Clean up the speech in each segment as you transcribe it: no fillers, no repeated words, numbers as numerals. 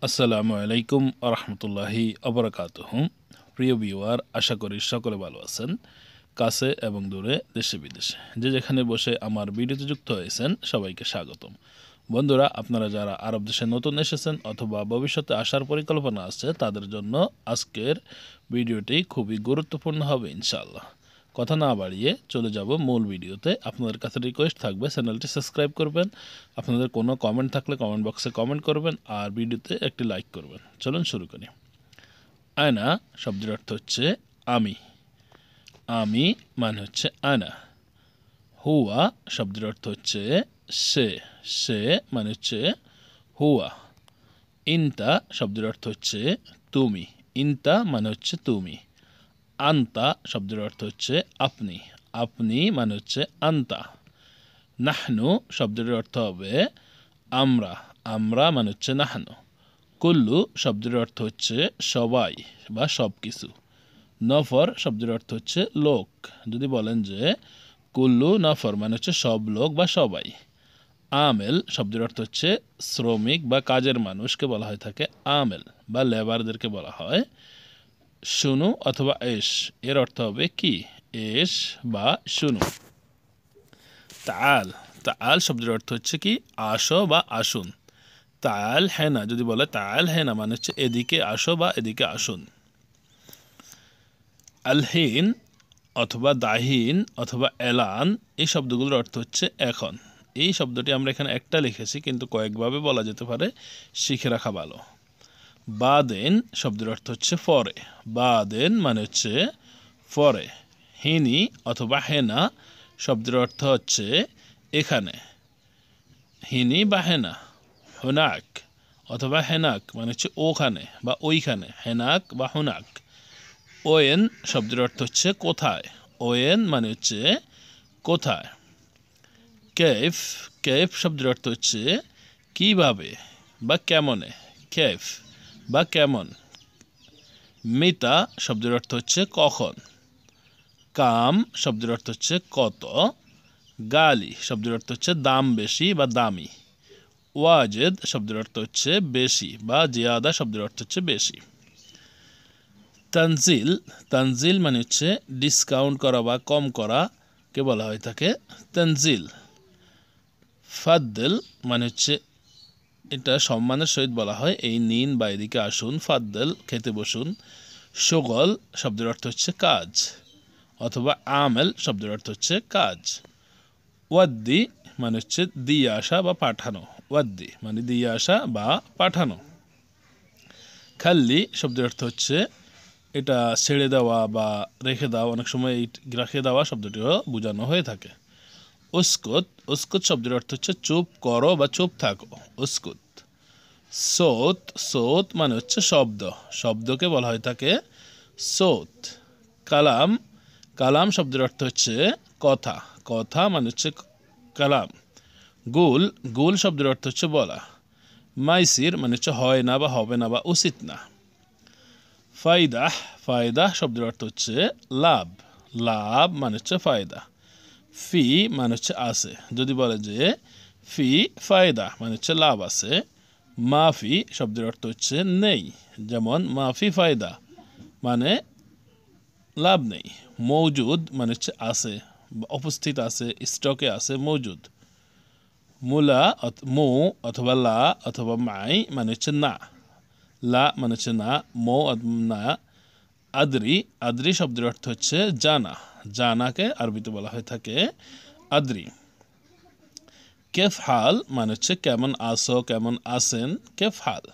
আসসালামু আলাইকুম আরহামতুল্লাহি আবরাকাতুহু। প্রিয় ভিউয়ার, আশা করি সকলে ভালো আছেন। কাছে এবং দূরে, দেশে বিদেশে যে যেখানে বসে আমার ভিডিওতে যুক্ত হয়েছেন সবাইকে স্বাগতম। বন্ধুরা, আপনারা যারা আরব দেশে নতুন এসেছেন অথবা ভবিষ্যতে আসার পরিকল্পনা আছে তাদের জন্য আজকের ভিডিওটি খুবই গুরুত্বপূর্ণ হবে ইনশাআল্লাহ। কথা না বাড়িয়ে চলে যাব মূল ভিডিওতে। আপনাদের কাছে রিকোয়েস্ট থাকবে চ্যানেলটি সাবস্ক্রাইব করবেন, আপনাদের কোনো কমেন্ট থাকলে কমেন্ট বক্সে কমেন্ট করবেন আর ভিডিওতে একটি লাইক করবেন। চলুন শুরু করি। আয়না শব্দের অর্থ হচ্ছে আমি। আমি মানে হচ্ছে আয়না। হুয়া শব্দের অর্থ হচ্ছে সে। সে মানে হচ্ছে হুয়া। ইনতা শব্দের অর্থ হচ্ছে তুমি। ইনতা মানে হচ্ছে তুমি। আন্তা শব্দের অর্থ হচ্ছে আপনি। আপনি মানে হচ্ছে আন্তা। নাহনু শব্দের অর্থ হবে আমরা। আমরা মানে হচ্ছে নাহনু। কুল্লু শব্দের অর্থ হচ্ছে সবাই বা সব কিছু। নফর শব্দের অর্থ হচ্ছে লোক। যদি বলেন যে কুল্লু নফর মানে হচ্ছে সব লোক বা সবাই। আমেল শব্দের অর্থ হচ্ছে শ্রমিক বা কাজের মানুষকে বলা হয়ে থাকে আমেল বা লেবারদেরকে বলা হয়। শুনু অথবা এস এর অর্থ হবে কি, এস বা শুনু। তাল তাল শব্দের অর্থ হচ্ছে কি, আসো বা আসুন। তাল হেনা যদি বলে তাল হেনা মানে হচ্ছে এদিকে আসো বা এদিকে আসুন। আলহিন অথবা দাহিন অথবা এলান এই শব্দগুলোর অর্থ হচ্ছে এখন। এই শব্দটি আমরা এখানে একটা লিখেছি, কিন্তু কয়েকভাবে বলা যেতে পারে, শিখে রাখা ভালো। বাদেন শব্দের অর্থ হচ্ছে পরে। বাদেন মানে হচ্ছে পরে। হিনি অথবা হেনা শব্দের অর্থ হচ্ছে এখানে। হিনি বা হেনা। হুনাক অথবা হেনাক মানে হচ্ছে ওখানে বা ওইখানে। হেনাক বা হুনাক। ওয়েন শব্দের অর্থ হচ্ছে কোথায়। ওয়েন মানে হচ্ছে কোথায়। কেফ কেফ শব্দের অর্থ হচ্ছে কিভাবে বা কেমনে। কেফ বা কেমন। মিতা শব্দের অর্থ হচ্ছে কখন। কাম শব্দের অর্থ হচ্ছে কত। গালি শব্দের অর্থ হচ্ছে দাম বেশি বা দামি। ওয়াজেদ শব্দের অর্থ হচ্ছে বেশি বা জিয়াদা শব্দের অর্থ হচ্ছে বেশি। তানজিল তানজিল মানে হচ্ছে ডিসকাউন্ট করা বা কম করা কে বলা হয়ে থাকে তানজিল। ফাদ্দেল মানে হচ্ছে এটা সম্মানের সহিত বলা হয়, এই নিন বা এদিকে আসুন, ফাদ্দেল খেতে বসুন। শগল শব্দের অর্থ হচ্ছে কাজ অথবা আমেল শব্দের অর্থ হচ্ছে কাজ। ওয়াদ্দি মানে হচ্ছে দিয়ে আসা বা পাঠানো। ওয়াদ্দি মানে দিয়ে আসা বা পাঠানো। খাল্লি শব্দের অর্থ হচ্ছে এটা ছেড়ে দেওয়া বা রেখে দেওয়া। অনেক সময় এই রেখে দেওয়া শব্দটিও বোঝানো হয়ে থাকে। উস্কুত উস্কুত শব্দের অর্থ হচ্ছে চুপ করো বা চুপ থাকো। উস্কুত। সৌত সৌত মানে হচ্ছে শব্দ। শব্দকে বলা হয়ে থাকে সৌত। কালাম কালাম শব্দের অর্থ হচ্ছে কথা। কথা মানে হচ্ছে কালাম। গুল গুল শব্দের অর্থ হচ্ছে বলা। মাইসির মানে হচ্ছে হয় না বা হবে না বা উচিত না। ফায়দাহ ফায়দাহ শব্দের অর্থ হচ্ছে লাভ। লাভ মানে হচ্ছে ফায়দা। ফি মানে হচ্ছে আছে। যদি বলে যে ফি ফায়দা মানে হচ্ছে লাভ আছে। মাফি শব্দের অর্থ হচ্ছে নেই। যেমন মাফি ফায়দা মানে লাভ নেই। মৌজুদ মানে হচ্ছে আছে, উপস্থিত আছে, স্টকে আছে, মৌজুদ। মুলা মু অথবা লা অথবা মাই মানে হচ্ছে না। লা মানে হচ্ছে না, মৌ না। আদ্রি আদ্রি শব্দের অর্থ হচ্ছে জানা। জানাকে আরবিতে বলা হয়ে থাকে আদ্রি। কেফ হাল মানে হচ্ছে কেমন আসো, কেমন আছেন। কেফ হাল।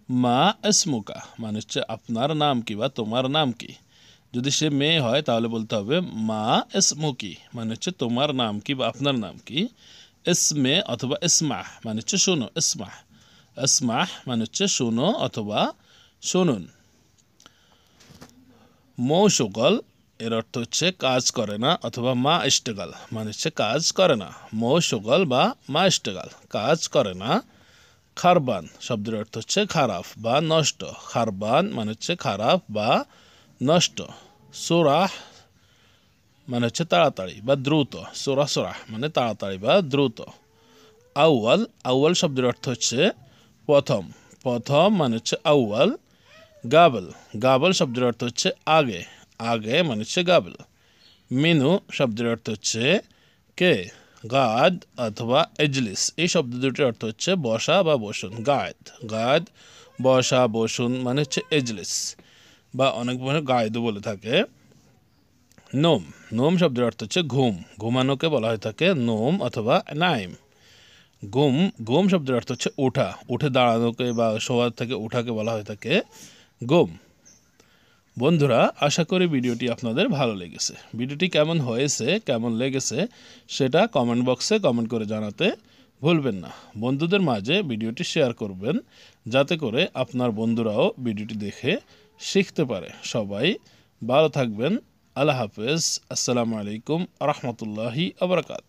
মা ইসমুকা মানে হচ্ছে আপনার নাম কি বা তোমার নাম কি। যদি সে মেয়ে হয় তাহলে বলতে হবে মা ইসমুকি মানে হচ্ছে তোমার নাম কি বা আপনার নাম কি। ইসমে অথবা ইসমাহ মানে হচ্ছে শোনো। ইসমাহ ইসমাহ মানে হচ্ছে শোনো অথবা শুনুন। মৌসুকল এর অর্থ হচ্ছে কাজ করে না অথবা মা ইস্টেগাল মানে হচ্ছে কাজ করে না। মৌসুকল বা মা ইস্টেগাল কাজ করে না। খারবান শব্দের অর্থ হচ্ছে খারাপ বা নষ্ট। খারবান মানে হচ্ছে খারাপ বা নষ্ট। সুরাহ মানে হচ্ছে তাড়াতাড়ি বা দ্রুত। সুরাহ সুরাহ মানে তাড়াতাড়ি বা দ্রুত। আউয়াল আউয়াল শব্দের অর্থ হচ্ছে প্রথম। প্রথম মানে হচ্ছে আউয়াল। গাবল, গাবল শব্দের অর্থ হচ্ছে আগে, আগে মানে হচ্ছে গাবল। মিনু শব্দের অর্থ হচ্ছে কে। গাদ অথবা এজলিস এই শব্দ দুটির অর্থ হচ্ছে বসা বা বসুন। গাদ, গাদ বসা বসুন মানে হচ্ছে এজলিস, বা অনেক মানুষ গায়েদও বলে থাকে। নোম, নোম শব্দের অর্থ হচ্ছে ঘুম, ঘুমানোকে বলা হয়ে থাকে নোম অথবা নাইম। ঘুম, ঘুম শব্দের অর্থ হচ্ছে ওঠা, উঠে দাঁড়ানোকে বা শোয়া থেকে ওঠাকে বলা হয়ে থাকে ঘুম। বন্ধুরা, আশা করি ভিডিওটি আপনাদের ভালো লেগেছে। ভিডিওটি কেমন হয়েছে, কেমন লেগেছে সেটা কমেন্ট বক্সে কমেন্ট করে জানাতে ভুলবেন না। বন্ধুদের মাঝে ভিডিওটি শেয়ার করবেন, যাতে করে আপনার বন্ধুরাও ভিডিওটি দেখে শিখতে পারে। সবাই ভালো থাকবেন। আল্লাহ হাফেজ। আসসালামু আলাইকুম রহমতুল্লাহি আবরাকাত।